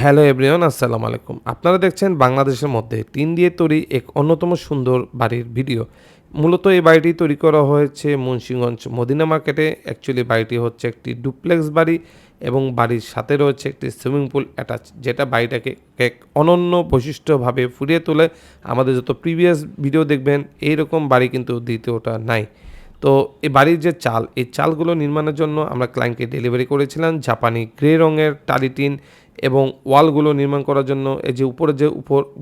Hello everyone, আসসালামু আলাইকুম। আপনারা দেখছেন বাংলাদেশের মধ্যে টিন দিয়ে তৈরি এক অন্যতম সুন্দর বাড়ির ভিডিও। মূলত এই বাড়িটি তৈরি করা হয়েছে মুন্সিগঞ্জ মদিনা মার্কেটে। অ্যাকচুয়ালি বাড়িটি হচ্ছে একটি ডুপ্লেক্স বাড়ি এবং বাড়ির সাথে রয়েছে একটি সুইমিং পুল অ্যাটাচ, যেটা বাড়িটাকে এক অনন্য বৈশিষ্ট্যভাবে ফুটিয়ে তোলে। আমাদের যত প্রিভিয়াস ভিডিও দেখবেন এইরকম বাড়ি কিন্তু দ্বিতীয়টা নাই। তো এই বাড়ির যে চাল, এই চালগুলো নির্মাণের জন্য আমরা ক্লায়েন্টকে ডেলিভারি করেছিলাম জাপানি গ্রে রঙের টালি টিন এবং ওয়ালগুলো নির্মাণ করার জন্য এই যে উপরে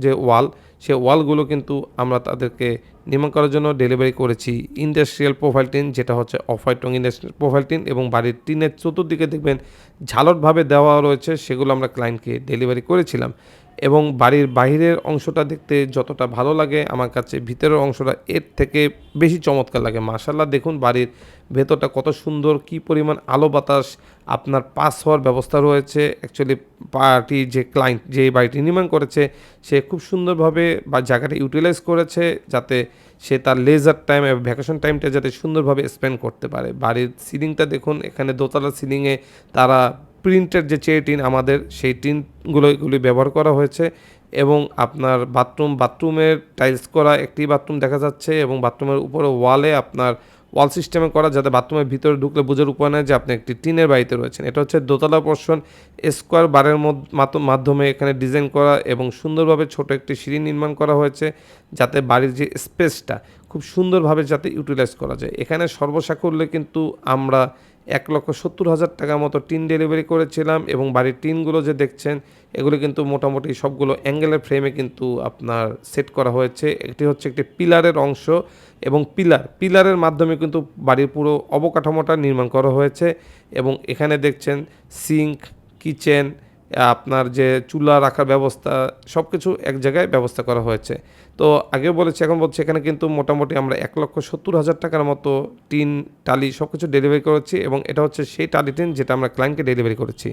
যে ওয়াল, সে ওয়ালগুলো কিন্তু আমরা তাদেরকে নির্মাণ করার জন্য ডেলিভারি করেছি ইন্ডাস্ট্রিয়াল প্রোফাইল টিন, যেটা হচ্ছে অফ হোয়াইট রং ইন্ডাস্ট্রিয়াল প্রোফাইল টিন। এবং বাড়ির টিনের চতুর্দিকে দেখবেন ঝালটভাবে দেওয়া রয়েছে, সেগুলো আমরা ক্লায়েন্টকে ডেলিভারি করেছিলাম। এবং বাড়ির বাহিরের অংশটা দেখতে যতটা ভালো লাগে, আমার কাছে ভিতরের অংশটা এর থেকে বেশি চমৎকার লাগে। মাশাআল্লাহ, দেখুন বাড়ির ভেতরটা কত সুন্দর, কি পরিমাণ আলো বাতাস আপনার পাস হওয়ার ব্যবস্থা রয়েছে। অ্যাকচুয়ালি পার্টি যে ক্লায়েন্ট যে বাড়িটি নির্মাণ করেছে, সে খুব সুন্দরভাবে বা জায়গাটা ইউটিলাইজ করেছে, যাতে সে তার লেজার টাইম এবং ভ্যাকেশন টাইমটা যাতে সুন্দরভাবে স্পেন্ড করতে পারে। বাড়ির সিলিংটা দেখুন, এখানে দোতলা সিলিংয়ে তারা প্রিন্টের যে টিন আমাদের, সেই এগুলি ব্যবহার করা হয়েছে। এবং আপনার বাথরুমের টাইলস করা একটি বাথরুম দেখা যাচ্ছে এবং বাথরুমের উপরে ওয়ালে আপনার ওয়াল সিস্টেমে করা, যাতে বাথরুমের ভিতরে ঢুকলে বোঝার উপায় নেই যে আপনি একটি টিনের বাড়িতে রয়েছেন। এটা হচ্ছে দোতলা পোর্শন, স্কোয়ার বারের মাধ্যমে এখানে ডিজাইন করা এবং সুন্দরভাবে ছোট একটি সিঁড়ি নির্মাণ করা হয়েছে, যাতে বাড়ির যে স্পেসটা খুব সুন্দরভাবে যাতে ইউটিলাইজ করা যায়। এখানে সর্বসাকুল্যে কিন্তু আমরা 1,70,000 টাকার মতো টিন ডেলিভারি করেছিলাম। এবং বাড়ির টিনগুলো যে দেখছেন, এগুলো কিন্তু মোটামুটি সবগুলো অ্যাঙ্গেলের ফ্রেমে কিন্তু আপনার সেট করা হয়েছে। একটি হচ্ছে একটি পিলারের অংশ এবং পিলারের মাধ্যমে কিন্তু বাড়ির পুরো অবকাঠামোটা নির্মাণ করা হয়েছে। এবং এখানে দেখছেন সিঙ্ক, কিচেন, আপনার যে চুলা রাখার ব্যবস্থা, সব কিছু এক জায়গায় ব্যবস্থা করা হয়েছে। তো আগে বলেছি, এখন বলছি, এখানে কিন্তু মোটামুটি আমরা 1,70,000 টাকার মতো টিন, টালি সব কিছু ডেলিভারি করেছি। এবং এটা হচ্ছে সেই টালি টিন যেটা আমরা ক্লায়েন্টকে ডেলিভারি করেছি।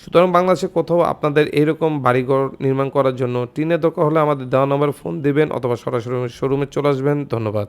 সুতরাং বাংলাদেশে কোথাও আপনাদের এইরকম বাড়িঘর নির্মাণ করার জন্য টিনের দরকার হলে আমাদের দেওয়া নম্বরে ফোন দেবেন অথবা সরাসরি শোরুমে চলে আসবেন। ধন্যবাদ।